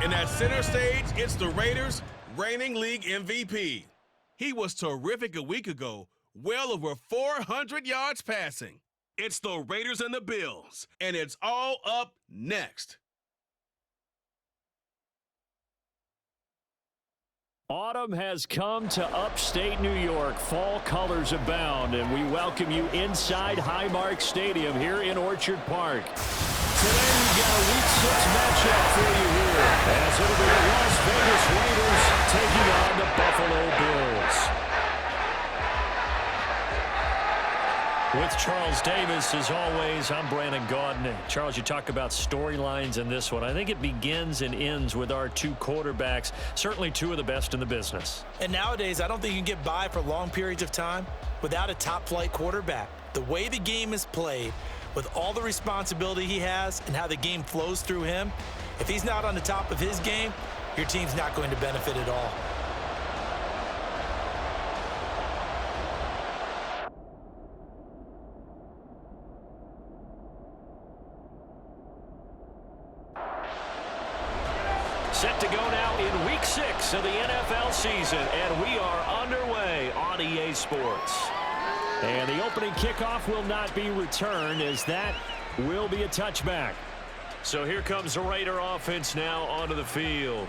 And at center stage, it's the Raiders' reigning league MVP. He was terrific a week ago, well over 400 yards passing. It's the Raiders and the Bills, and it's all up next. Autumn has come to upstate New York. Fall colors abound, and we welcome you inside Highmark Stadium here in Orchard Park. Today we've got a Week 6 matchup for you here, as it'll be the Las Vegas Raiders taking on the Buffalo Bills. With Charles Davis, as always, I'm Brandon Gaudin. Charles, you talk about storylines in this one. I think it begins and ends with our two quarterbacks, certainly two of the best in the business. And nowadays, I don't think you can get by for long periods of time without a top-flight quarterback. The way the game is played, with all the responsibility he has and how the game flows through him, if he's not on the top of his game, your team's not going to benefit at all. Set to go now in Week 6 of the NFL season, and we are underway on EA Sports. And the opening kickoff will not be returned, as that will be a touchback. So here comes the Raider offense now onto the field.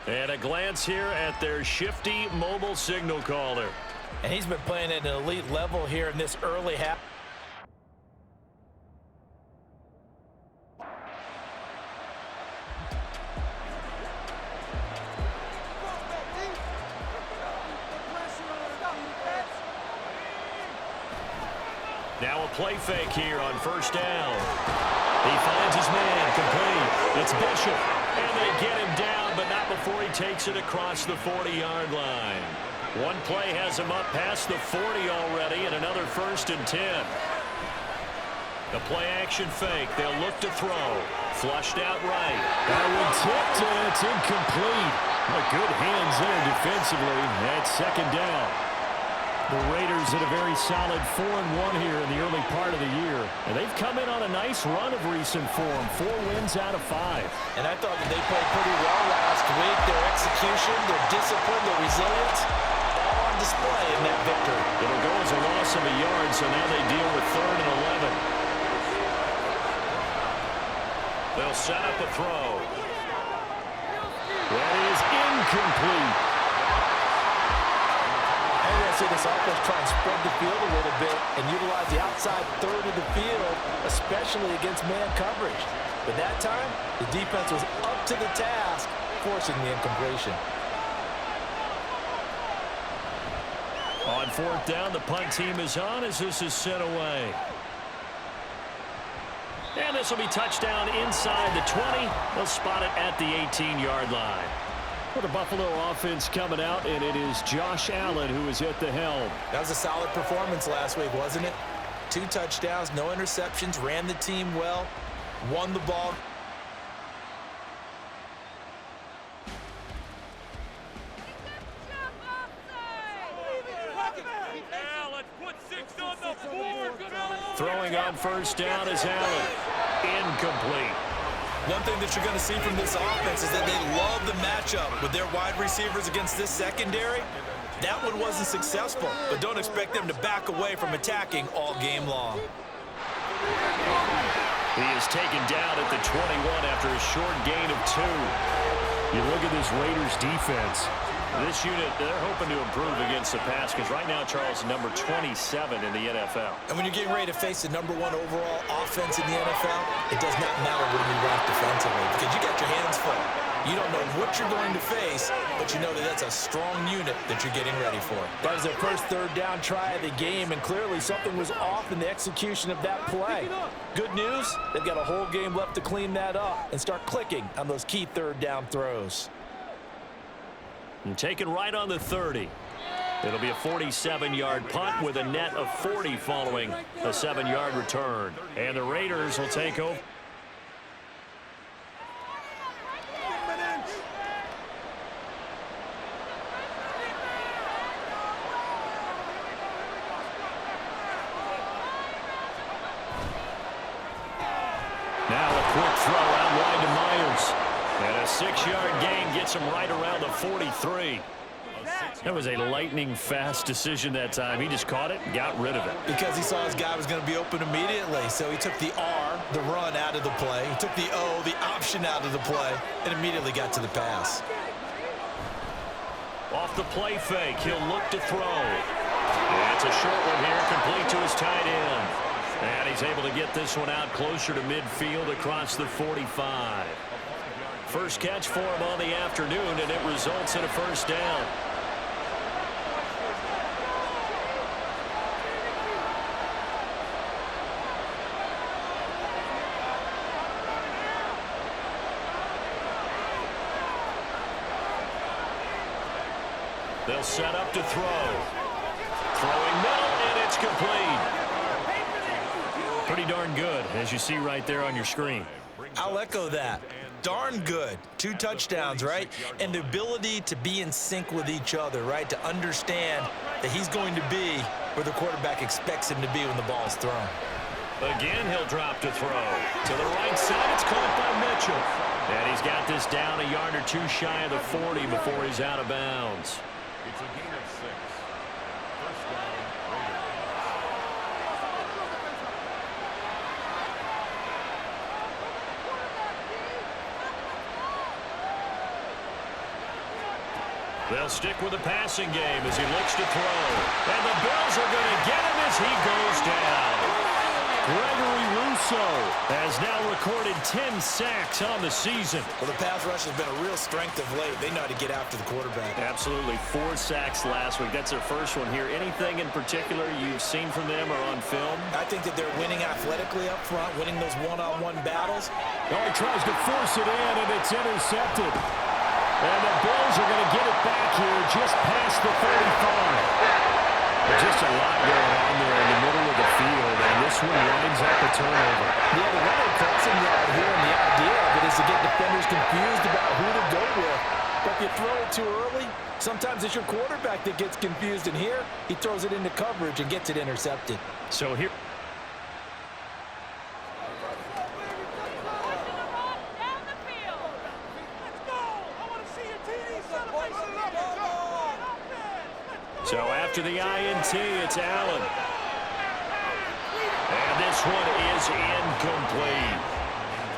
And a glance here at their shifty mobile signal caller. And he's been playing at an elite level here in this early half. Now a play fake here on first down. He finds his man, complete. It's Bishop, and they get him down, but not before he takes it across the 40-yard line. One play has him up past the 40 already, and another 1st and 10. The play-action fake. They'll look to throw. Flushed out right. That one tipped, and it's incomplete. Good hands there defensively. That's 2nd down. The Raiders at a very solid 4-1 here in the early part of the year. And they've come in on a nice run of recent form. 4 wins out of 5. And I thought that they played pretty well last week. Their execution, their discipline, their resilience, all on display in that victory. It'll go as a loss of a yard, so now they deal with 3rd and 11. They'll set up a throw. That is incomplete. See this offense try and spread the field a little bit and utilize the outside 3rd of the field, especially against man coverage. But that time, the defense was up to the task, forcing the incompletion. On 4th down, the punt team is on as this is sent away. And this will be touchdown inside the 20. They'll spot it at the 18-yard line. For the Buffalo offense coming out, and it is Josh Allen who is at the helm. That was a solid performance last week, wasn't it? 2 touchdowns, no interceptions, ran the team well, won the ball. Throwing on first down is Allen. Incomplete. One thing that you're going to see from this offense is that they love the matchup with their wide receivers against this secondary. That one wasn't successful, but don't expect them to back away from attacking all game long. He is taken down at the 21 after a short gain of 2. You look at this Raiders defense. This unit, they're hoping to improve against the pass because right now, Charles, number 27 in the NFL. And when you're getting ready to face the number 1 overall offense in the NFL, it does not matter when you rank defensively because you got your hands full. You don't know what you're going to face, but you know that that's a strong unit that you're getting ready for. That was their first 3rd down try of the game, and clearly something was off in the execution of that play. Good news, they've got a whole game left to clean that up and start clicking on those key 3rd down throws. And taken right on the 30. It'll be a 47-yard punt with a net of 40 following a 7-yard return. And the Raiders will take over. Now a quick throw out wide to Myers. And a 6-yard gain gets him right around the 43. That was a lightning-fast decision that time. He just caught it and got rid of it. Because he saw his guy was going to be open immediately. So he took the R, the run, out of the play. He took the O, the option, out of the play, and immediately got to the pass. Off the play fake, he'll look to throw. That's a short one here, complete to his tight end. And he's able to get this one out closer to midfield across the 45. First catch for him on the afternoon, and it results in a first down. They'll set up to throw. Throwing middle, and it's complete. Pretty darn good, as you see right there on your screen. I'll echo that. Darn good. 2 touchdowns, right? And the ability to be in sync with each other, right? To understand that he's going to be where the quarterback expects him to be when the ball is thrown. Again, he'll drop to throw. To the right side, it's caught by Mitchell. And he's got this down a yard or 2 shy of the 40 before he's out of bounds. It's a gain of 6. First down, Raiders. They'll stick with the passing game as he looks to throw. And the Bills are going to get him as he goes down. Gregory Rousseau has now recorded 10 sacks on the season. Well, the pass rush has been a real strength of late. They know how to get after the quarterback. Absolutely. 4 sacks last week. That's their first one here. Anything in particular you've seen from them or on film? I think that they're winning athletically up front, winning those one-on-one battles. Oh, he tries to force it in, and it's intercepted. And the Bills are going to get it back here just past the 35. Just a lot going on there in the middle of the field, and this one winds up a turnover. Yeah, the running crossing yard here, and the idea of it is to get defenders confused about who to go with. But if you throw it too early, sometimes it's your quarterback that gets confused, and here he throws it into coverage and gets it intercepted. So here. So after the INT, it's Allen. And this one is incomplete.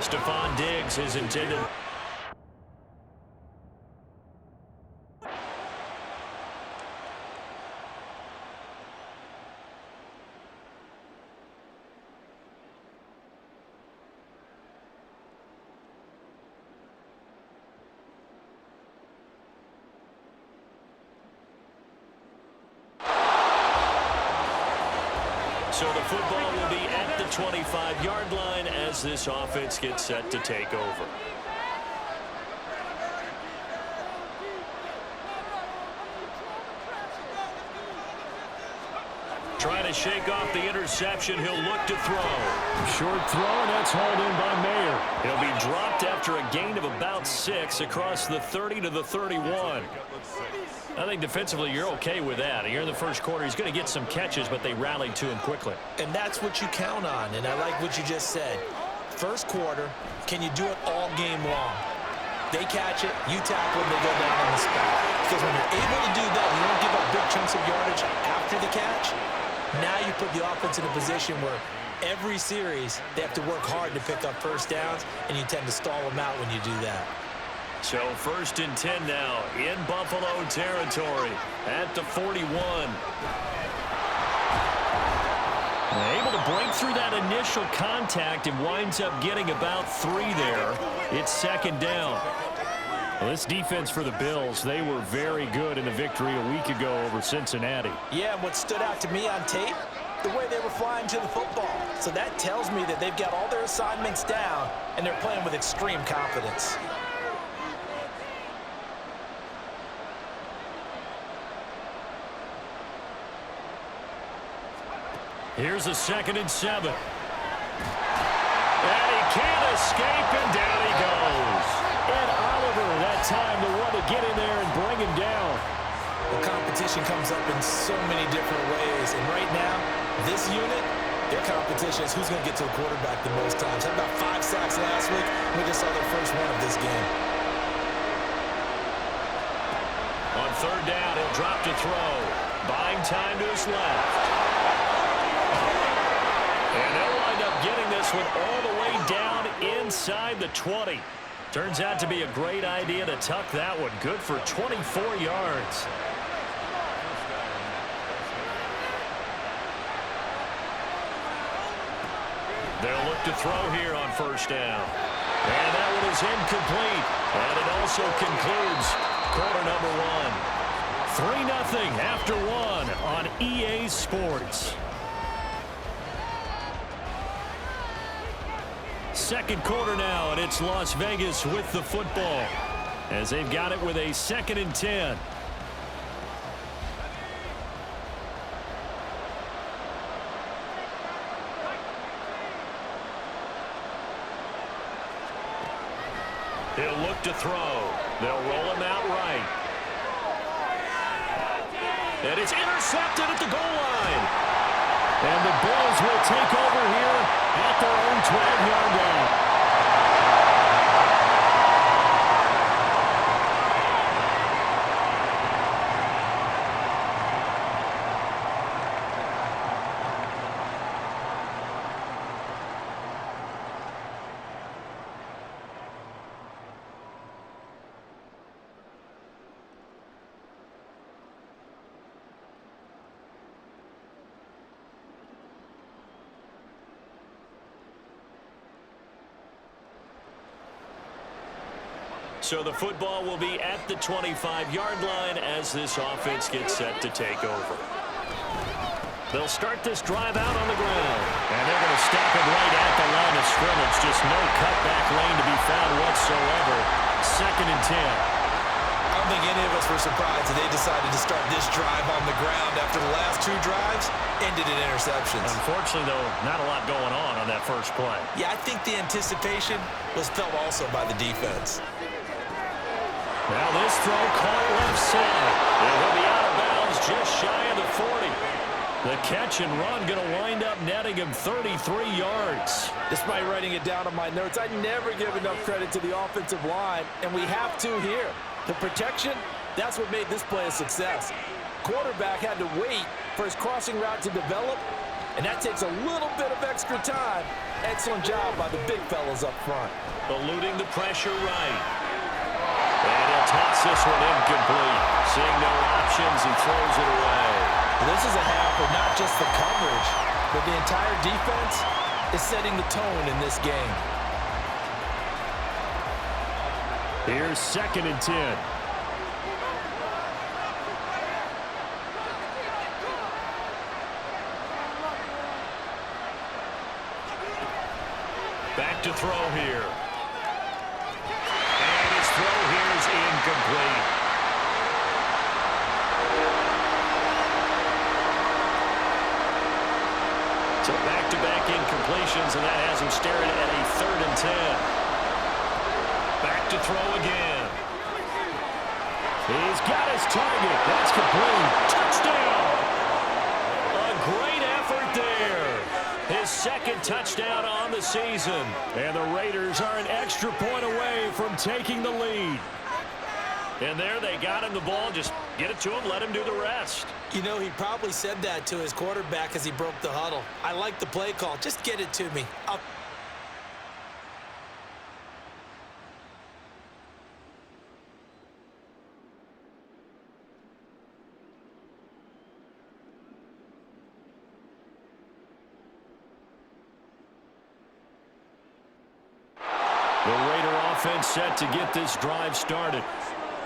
Stephon Diggs is intended. So the football will be at the 25-yard line as this offense gets set to take over. Trying to shake off the interception. He'll look to throw. Short throw, and that's hauled in by Mayer. He'll be dropped after a gain of about 6 across the 30 to the 31. I think defensively you're okay with that. Here in the first quarter, he's going to get some catches, but they rallied to him quickly. And that's what you count on, and I like what you just said. First quarter, can you do it all game long? They catch it, you tackle them, they go down on the spot. Because when you're able to do that, you don't give up big chunks of yardage after the catch. Now you put the offense in a position where every series they have to work hard to pick up first downs, and you tend to stall them out when you do that. So 1st and 10 now in Buffalo territory at the 41. Able to break through that initial contact and winds up getting about 3 there. It's 2nd down. Well, this defense for the Bills, they were very good in the victory a week ago over Cincinnati. Yeah, and what stood out to me on tape, the way they were flying to the football. So that tells me that they've got all their assignments down, and they're playing with extreme confidence. Here's a 2nd and 7. And he can't escape, and down he goes. And Oliver, that time, the one to get in there and bring him down. Well, competition comes up in so many different ways. And right now, this unit, their competition is who's going to get to the quarterback the most times. How about 5 sacks last week? We just saw their first one of this game. third down. He'll drop to throw. Buying time to his left. And they'll wind up getting this one all the way down inside the 20. Turns out to be a great idea to tuck that one. Good for 24 yards. They'll look to throw here on first down. And that one is incomplete. And it also concludes quarter number one. 3-0 after one on EA Sports. Second quarter now, and it's Las Vegas with the football as they've got it with a 2nd and 10. He'll look to throw. They'll roll him out right. And it's intercepted at the goal line. And the Bills will take over here at their own 12-yard line. So the football will be at the 25-yard line as this offense gets set to take over. They'll start this drive out on the ground. And they're going to stop it right at the line of scrimmage. Just no cutback lane to be found whatsoever. 2nd and 10. I don't think any of us were surprised that they decided to start this drive on the ground after the last two drives ended in interceptions. Unfortunately, though, not a lot going on that first play. Yeah, I think the anticipation was felt also by the defense. Now this throw caught left side. It will be out of bounds just shy of the 40. The catch and run going to wind up netting him 33 yards. Despite writing it down on my notes, I never give enough credit to the offensive line, and we have to here. The protection, that's what made this play a success. Quarterback had to wait for his crossing route to develop, and that takes a little bit of extra time. Excellent job by the big fellas up front. Eluding the pressure right. And he'll toss this one incomplete. Seeing no options, he throws it away. This is a half of not just the coverage, but the entire defense is setting the tone in this game. Here's 2nd and 10. Back to throw here. And his throw here is incomplete. So back-to-back incompletions, and that has him staring at a 3rd and 10. Back to throw again. He's got his target. That's complete. Touchdown! A great effort there. His 2nd touchdown on the season. And the Raiders are an extra point away from taking the lead. And there they got him the ball. Just get it to him, let him do the rest. You know, he probably said that to his quarterback as he broke the huddle. I like the play call. Just get it to me. The Raider offense set to get this drive started.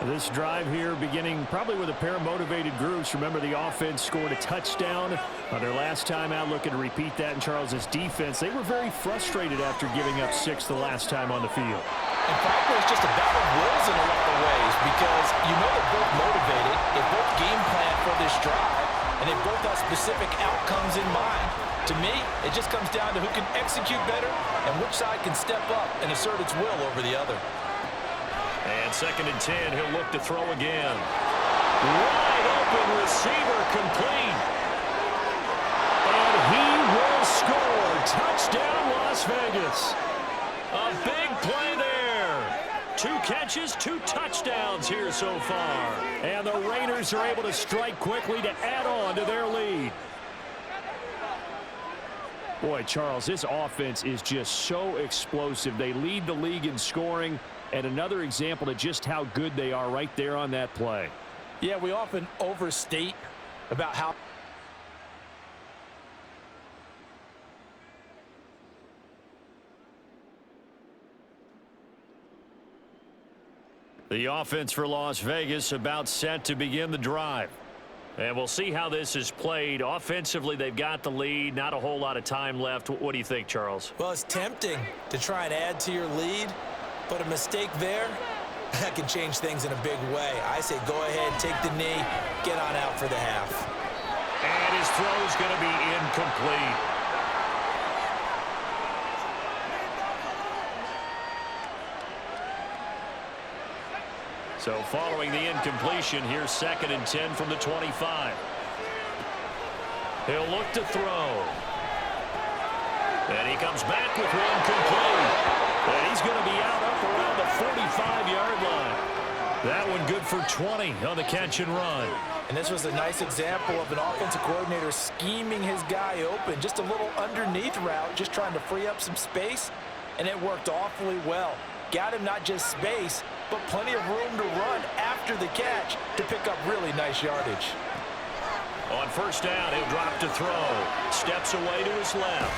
This drive here beginning probably with a pair of motivated groups. Remember, the offense scored a touchdown on their last time out. Looking to repeat that in Charles's defense. They were very frustrated after giving up 6 the last time on the field. And frankly, it's just a battle of wills in a lot of ways because you know they're both motivated, they both game plan for this drive, and they both have specific outcomes in mind. To me, it just comes down to who can execute better and which side can step up and assert its will over the other. And 2nd and 10, he'll look to throw again. Wide open receiver complete. And he will score. Touchdown, Las Vegas. A big play there. 2 catches, 2 touchdowns here so far. And the Raiders are able to strike quickly to add on to their lead. Boy, Charles, this offense is just so explosive. They lead the league in scoring, and another example of just how good they are right there on that play. Yeah, we often overstate about how the offense for Las Vegas about set to begin the drive. And we'll see how this is played. Offensively, they've got the lead. Not a whole lot of time left. What do you think, Charles? Well, it's tempting to try and add to your lead, but a mistake there, that can change things in a big way. I say go ahead, take the knee, get on out for the half. And his throw's going to be incomplete. So following the incompletion, here's 2nd and 10 from the 25. He'll look to throw. And he comes back with one complete. And he's going to be out up around the 45-yard line. That one good for 20 on the catch and run. And this was a nice example of an offensive coordinator scheming his guy open. Just a little underneath route, just trying to free up some space. And it worked awfully well. Got him not just space, but plenty of room to run after the catch to pick up really nice yardage. On 1st down, he'll drop to throw. Steps away to his left.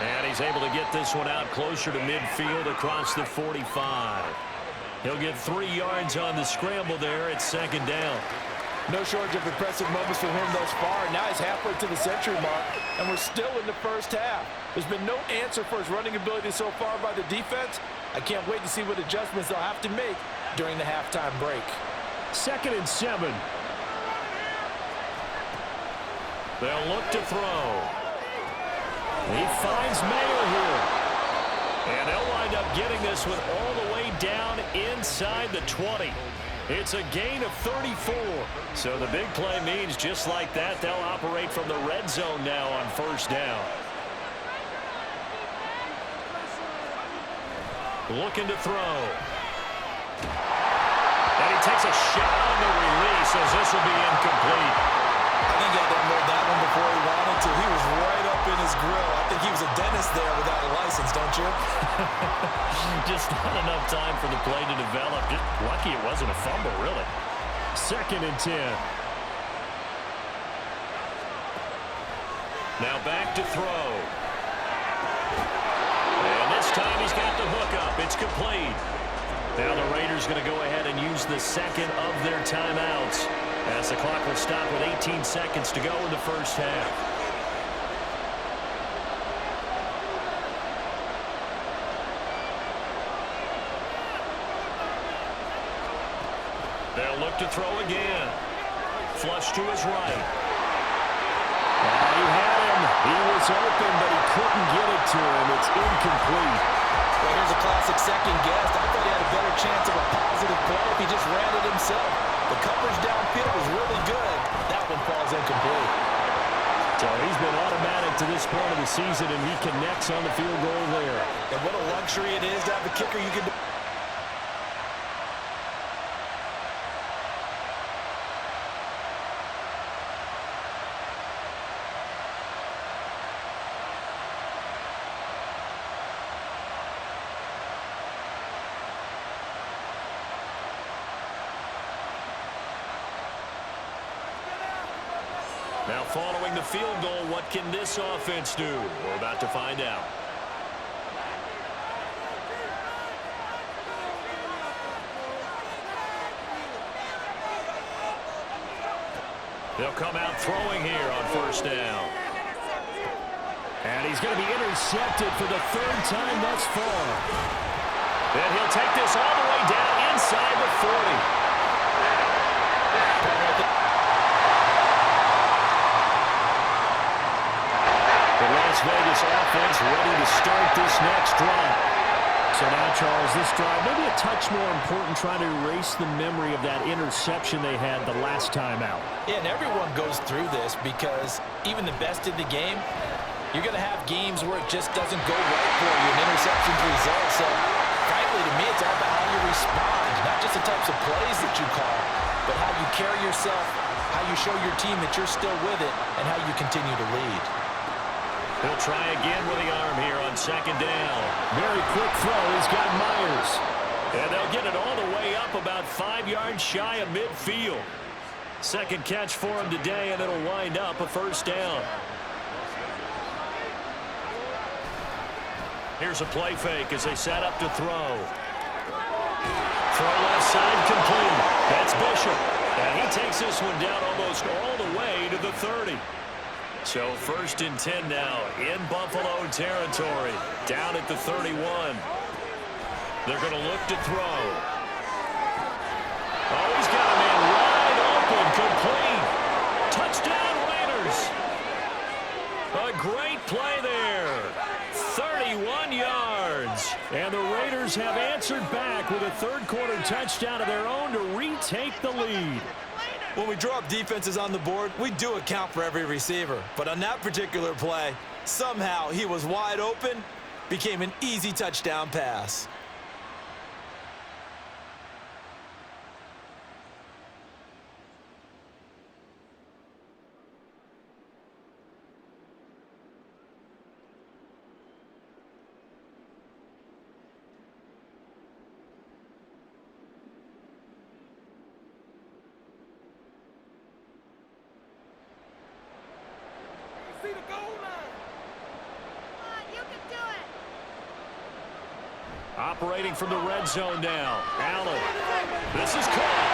And he's able to get this one out closer to midfield across the 45. He'll get 3 yards on the scramble there at 2nd down. No shortage of impressive moments for him thus far. Now he's halfway to the century mark, and we're still in the 1st half. There's been no answer for his running ability so far by the defense. I can't wait to see what adjustments they'll have to make during the halftime break. 2nd and 7. They'll look to throw. He finds Mayer here. And they'll wind up getting this one all the way down inside the 20. It's a gain of 34. So the big play means just like that, they'll operate from the red zone now on 1st down. Looking to throw. And he takes a shot on the release as this will be incomplete. I think he had to unload that one before he wanted to. He was right up in his grill. I think he was a dentist there without a license, don't you? Just not enough time for the play to develop. Just lucky it wasn't a fumble, really. 2nd and 10. Now back to throw. And this time he's got the hook up. It's complete. Now the Raiders going to go ahead and use the 2nd of their timeouts as the clock will stop with 18 seconds to go in the 1st half. They'll look to throw again. Flush to his right. He had him. He was open, but he couldn't get it to him. It's incomplete. Well, here's a classic second guess. I thought he had a better chance of a positive play if he just ran it himself. The coverage downfield was really good. That one falls incomplete. So he's been automatic to this point of the season, and he connects on the field goal there. And what a luxury it is to have a kicker you can do. Now following the field goal, what can this offense do? We're about to find out. They'll come out throwing here on 1st down. And he's going to be intercepted for the 3rd time thus far. And he'll take this all the way down inside the 40. The Las Vegas offense ready to start this next drive. So now, Charles, this drive maybe a touch more important, trying to erase the memory of that interception they had the last time out. Yeah, and everyone goes through this because even the best in the game, you're going to have games where it just doesn't go right for you, and interceptions result. So, frankly, to me, it's all about how you respond, not just the types of plays that you call, but how you carry yourself, how you show your team that you're still with it, and how you continue to lead. He'll try again with the arm here on second down. Very quick throw. He's got Myers. And they'll get it all the way up about 5 yards shy of midfield. Second catch for him today, and it'll wind up a first down. Here's a play fake as they set up to throw. Throw left side complete. That's Bishop. And he takes this one down almost all the way to the 30. So 1st and 10 now in Buffalo territory. Down at the 31. They're going to look to throw. Oh, he's got a man wide open. Complete. Touchdown Raiders. A great play there. 31 yards. And the Raiders have answered back with a third-quarter touchdown of their own to retake the lead. When we draw up defenses on the board, we do account for every receiver. But on that particular play, somehow he was wide open, became an easy touchdown pass. Operating from the red zone now. Allen. This is caught.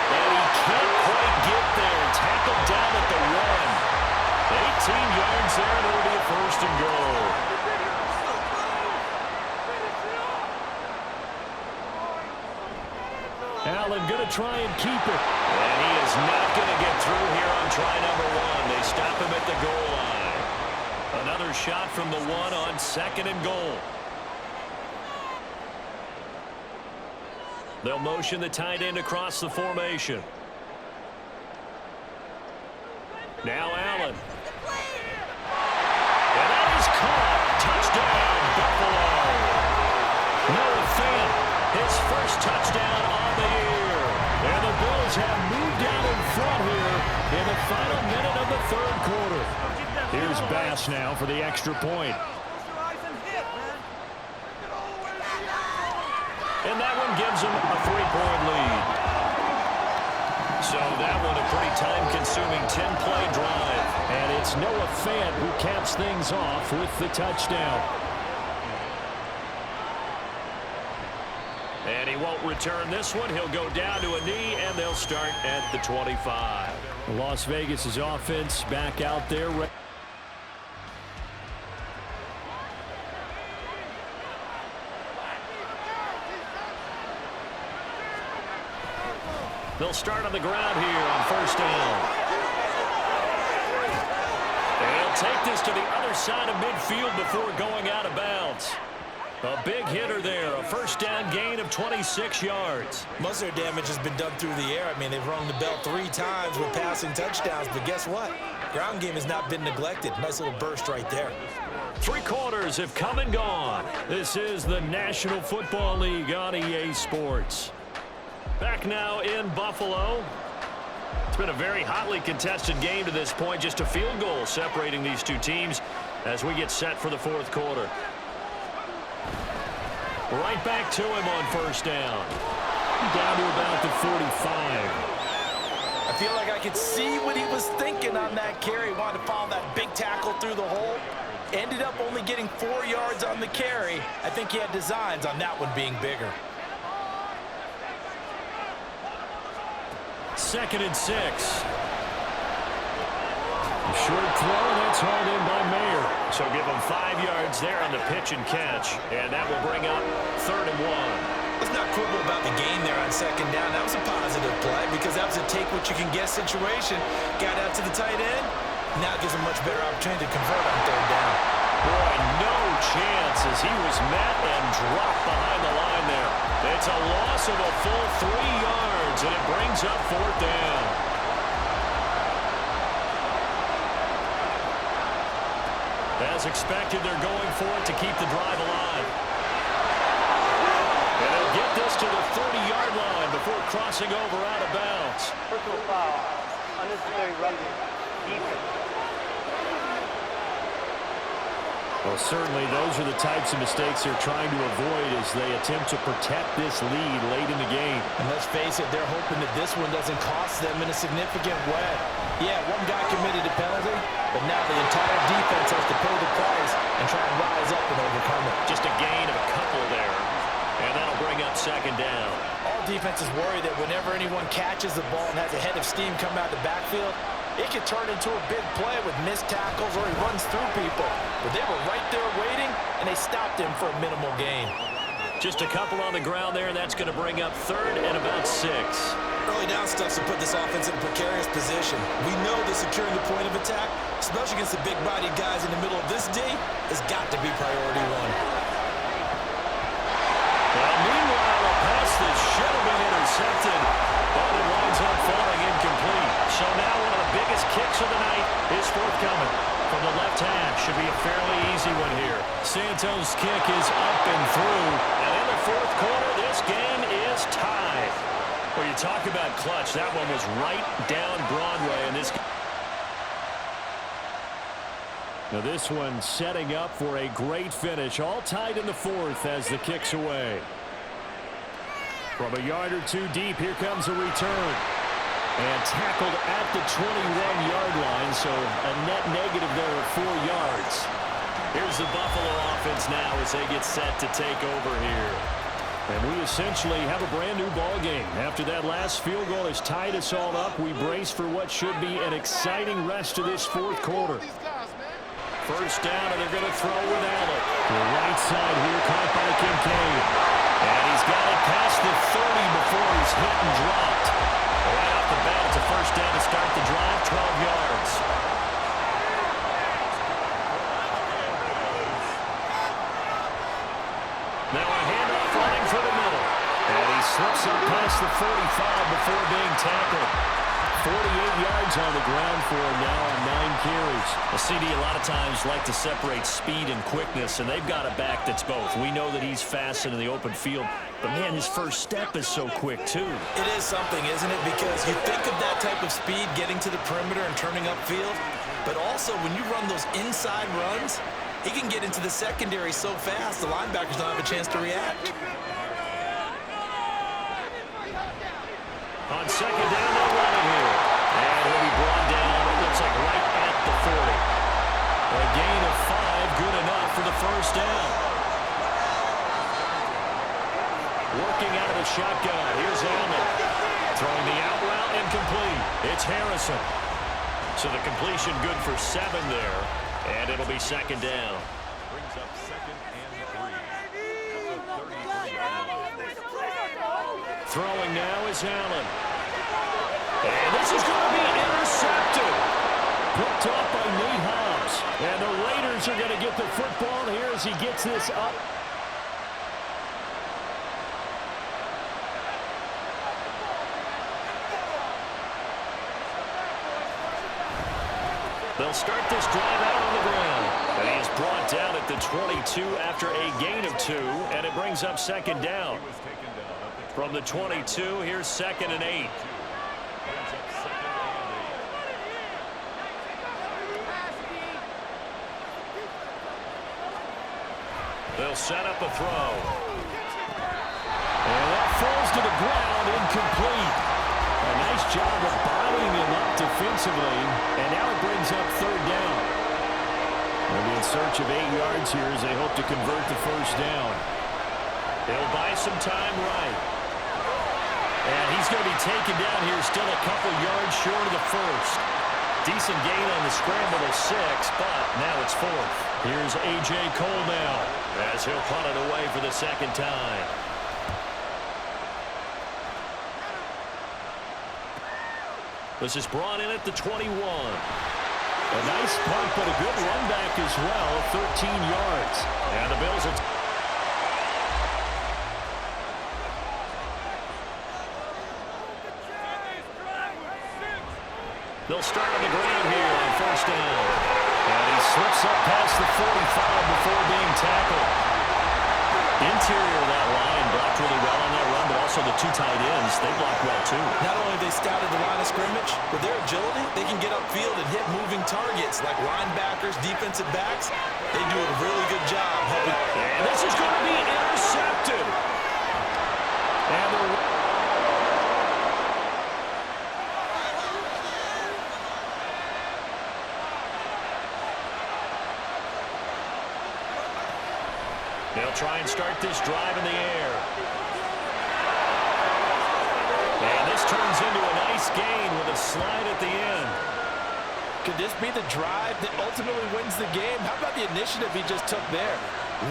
And he can't quite get there. Tackled down at the 1. 18 yards there, and it'll be a 1st and goal. Allen going to try and keep it. And he is not going to get through here on try number 1. They stop him at the goal line. Another shot from the 1 on 2nd and goal. They'll motion the tight end across the formation. Now Allen. And that is caught. Touchdown, Buffalo. Noah Fant, his first touchdown on the year. And the Bills have moved down in front here in the final minute of the 3rd quarter. Here's Bass now for the extra point. And that one gives them a 3-point lead. So that one a pretty time-consuming 10-play drive. And it's Noah Fant who caps things off with the touchdown. And he won't return this one. He'll go down to a knee, and they'll start at the 25. Las Vegas' offense back out there. They'll start on the ground here on 1st down. They'll take this to the other side of midfield before going out of bounds. A big hitter there, a 1st down gain of 26 yards. Most of their damage has been done through the air. I mean, they've rung the bell 3 times with passing touchdowns, but guess what? Ground game has not been neglected. Nice little burst right there. 3 quarters have come and gone. This is the National Football League on EA Sports. Back now in Buffalo. It's been a very hotly contested game to this point. Just a field goal separating these two teams as we get set for the 4th quarter. Right back to him on 1st down. Down to about the 45. I feel like I could see what he was thinking on that carry. He wanted to follow that big tackle through the hole. Ended up only getting 4 yards on the carry. I think he had designs on that one being bigger. 2nd and 6. Short throw, that's hauled in by Mayer. So give him 5 yards there on the pitch and catch. And that will bring up 3rd and 1. Let's not quibble about the gain there on 2nd down. That was a positive play because that was a take-what-you-can-get situation. Got out to the tight end. Now gives him much better opportunity to convert on 3rd down. Boy, no chance as he was met and dropped behind the line there. It's a loss of a full 3 yards, and it brings up 4th down. As expected, they're going for it to keep the drive alive. And they'll get this to the 30-yard line before crossing over out of bounds. Personal foul, unnecessary roughing, defense. Well, certainly those are the types of mistakes they're trying to avoid as they attempt to protect this lead late in the game. And let's face it, they're hoping that this one doesn't cost them in a significant way. Yeah, one guy committed a penalty, but now the entire defense has to pay the price and try and rise up and overcome it. Just a gain of a couple there, and that'll bring up second down. All defenses worry that whenever anyone catches the ball and has a head of steam come out of the backfield, it could turn into a big play with missed tackles or he runs through people. But they were right there waiting, and they stopped him for a minimal gain. Just a couple on the ground there, and that's going to bring up third and about 6. Early down stuffs to put this offense in a precarious position. We know that securing the point of attack, especially against the big-bodied guys in the middle of this D, has got to be priority one. Well, meanwhile, a pass that should have been intercepted, but it winds up falling incomplete. So now one of the biggest kicks of the night is forthcoming. From the left hash, should be a fairly easy one here. Santos' kick is up and through, and in the fourth quarter, this game is tied. Well, you talk about clutch. That one was right down Broadway in this. Now this one setting up for a great finish. All tied in the fourth as the kick's away. From a yard or two deep, here comes a return. And tackled at the 21-yard line, so a net negative there of 4 yards. Here's the Buffalo offense now as they get set to take over here. And we essentially have a brand new ball game. After that last field goal has tied us all up, we brace for what should be an exciting rest of this fourth quarter. First down, and they're going to throw with Allen. The right side here caught by Kincaid. And he's got it past the 30 before he's hit and dropped. Right off the bat, it's a first down to start the drive, 12 yards. Now a handoff running for the middle. And he slips up past the 45 before being tackled. 48 yards on the ground for him now on 9 carries. The CD a lot of times like to separate speed and quickness, and they've got a back that's both. We know that he's fast in the open field, but man, his first step is so quick too. It is something, isn't it? Because you think of that type of speed getting to the perimeter and turning upfield, but also when you run those inside runs, he can get into the secondary so fast the linebackers don't have a chance to react. On second down, they'll run it here. And he'll be brought down, it looks like right at the 40. A gain of 5, good enough for the first down. Working out of the shotgun, here's Allen. Throwing the out route, incomplete. It's Harrison. So the completion good for 7 there. And it'll be second down. Brings up second and 3. At the 33-yard line. Throwing now is Allen. And this is going to be intercepted. Picked off by Nate Hobbs. And the Raiders are going to get the football here as he gets this up. They'll start this drive out on the ground. And he is brought down at the 22 after a gain of 2. And it brings up second down. From the 22, here's second and 8. They'll set up a throw. And that falls to the ground, incomplete. A nice job of bodying him up defensively. And now it brings up third down. They'll be in search of 8 yards here as they hope to convert the first down. They'll buy some time right. And he's going to be taken down here still a couple yards short of the first. Decent gain on the scramble of 6, but now it's 4th. Here's A.J. Cole now as he'll punt it away for the second time. This is brought in at the 21. A nice punt, but a good run back as well, 13 yards. And the Bills are... They'll start on the ground here on first down. And he slips up past the 45 before being tackled. Interior of that line blocked really well on that run, but also the two tight ends, they blocked well too. Not only have they scouted the line of scrimmage, with their agility, they can get upfield and hit moving targets like linebackers, defensive backs. They do a really good job helping. And this is going to be intercepted. And they'll try and start this drive in the air. And this turns into a nice gain with a slide at the end. Could this be the drive that ultimately wins the game? How about the initiative he just took there?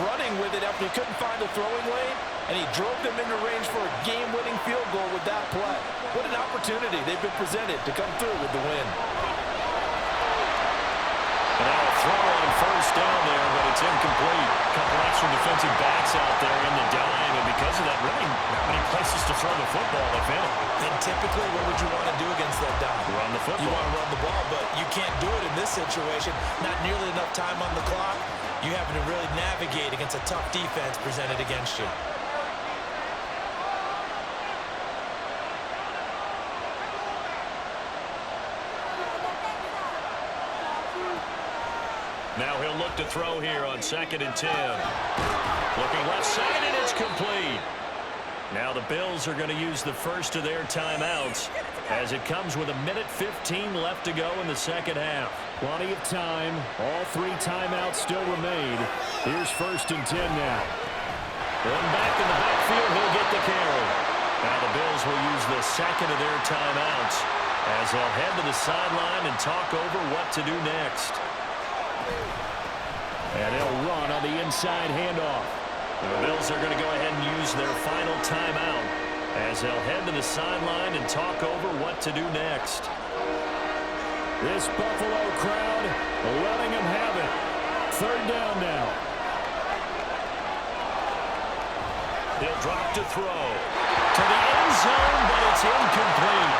Running with it after he couldn't find a throwing lane, and he drove them into range for a game-winning field goal with that play. What an opportunity they've been presented to come through with the win. And now a throw on first down there, but it's incomplete. A couple extra defensive backs out there in the dime, and because of that, really not many places to throw the football, if any. And typically, what would you want to do against that dime? Run the football. You want to run the ball, but you can't do it in this situation. Not nearly enough time on the clock. You having to really navigate against a tough defense presented against you. Now he'll look to throw here on 2nd and 10. Looking left side, and it's complete. Now the Bills are going to use the first of their timeouts as it comes with 1:15 left to go in the second half. Plenty of time. All 3 timeouts still remain. Here's 1st and 10 now. One back in the backfield, he'll get the carry. Now the Bills will use the second of their timeouts as they'll head to the sideline and talk over what to do next. And they'll run on the inside handoff. The Bills are going to go ahead and use their final timeout as they'll head to the sideline and talk over what to do next. This Buffalo crowd letting them have it. 3rd down now. They'll drop to throw to the end zone, but it's incomplete.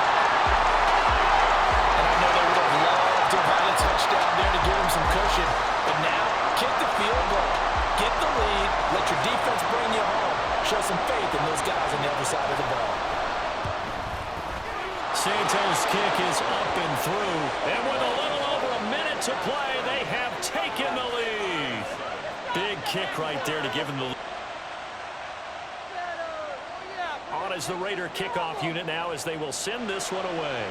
And I know they would have loved to have had a touchdown there to give him some cushion. But now, kick the field goal. Get the lead. Let your defense bring you home. Show some faith in those guys on the other side of the ball. Santos' kick is up and through. And with a little over a minute to play, they have taken the lead. Big kick right there to give them the lead. On as the Raider kickoff unit now as they will send this one away.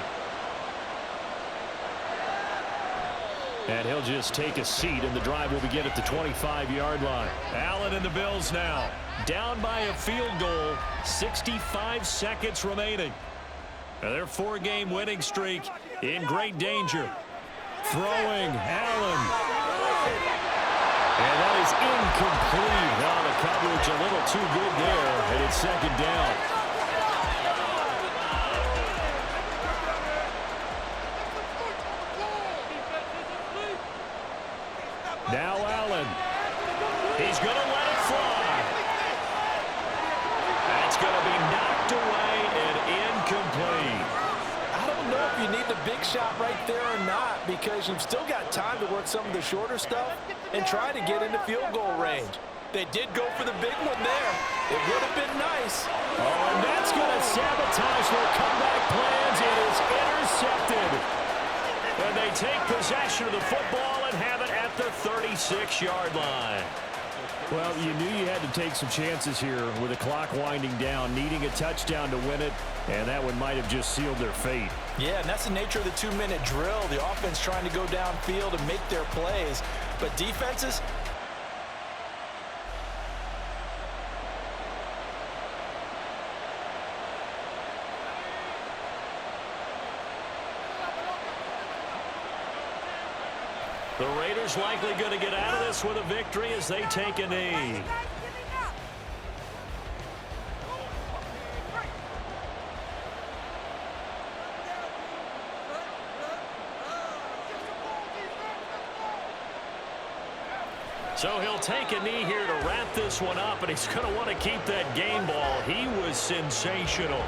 And he'll just take a seat, and the drive will begin at the 25-yard line. Allen and the Bills now down by a field goal, 65 seconds remaining. And their 4-game winning streak in great danger. Throwing, Allen. And that is incomplete. Now the coverage a little too good there, and it's 2nd down. Now Allen. He's going to let it fly. That's going to be knocked away and incomplete. I don't know if you need the big shot right there or not, because you've still got time to work some of the shorter stuff and try to get into field goal range. They did go for the big one there. It would have been nice. Oh, and that's going to sabotage their comeback plans. It is intercepted. And they take possession of the football and have it at the 36-yard line. Well, you knew you had to take some chances here with the clock winding down, needing a touchdown to win it, and that one might have just sealed their fate. Yeah, and that's the nature of the 2-minute drill. The offense trying to go downfield and make their plays. But defenses, the Raiders likely going to get out of this with a victory as they take a knee. So he'll take a knee here to wrap this one up, and he's going to want to keep that game ball. He was sensational.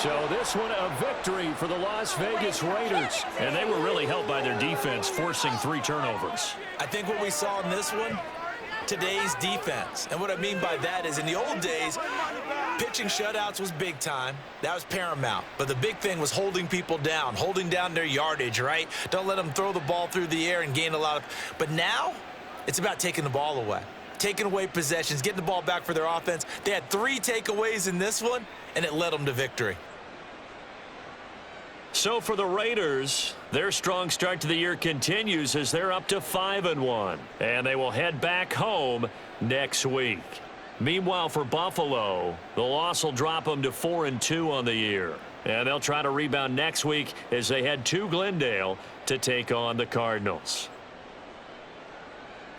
So this one a victory for the Las Vegas Raiders. And they were really helped by their defense, forcing 3 turnovers. I think what we saw in this one, today's defense. And what I mean by that is in the old days, pitching shutouts was big time. That was paramount. But the big thing was holding people down, holding down their yardage, right? Don't let them throw the ball through the air and gain a lot of... But now, it's about taking the ball away. Taking away possessions, getting the ball back for their offense. They had 3 takeaways in this one, and it led them to victory. So for the Raiders, their strong start to the year continues as they're up to 5-1. And they will head back home next week. Meanwhile, for Buffalo, the loss will drop them to 4-2 on the year. And they'll try to rebound next week as they head to Glendale to take on the Cardinals.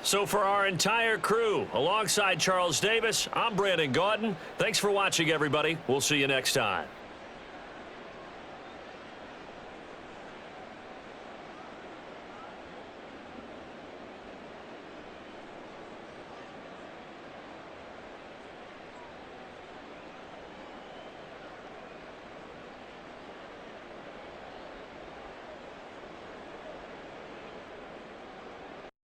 So for our entire crew, alongside Charles Davis, I'm Brandon Gaudin. Thanks for watching, everybody. We'll see you next time.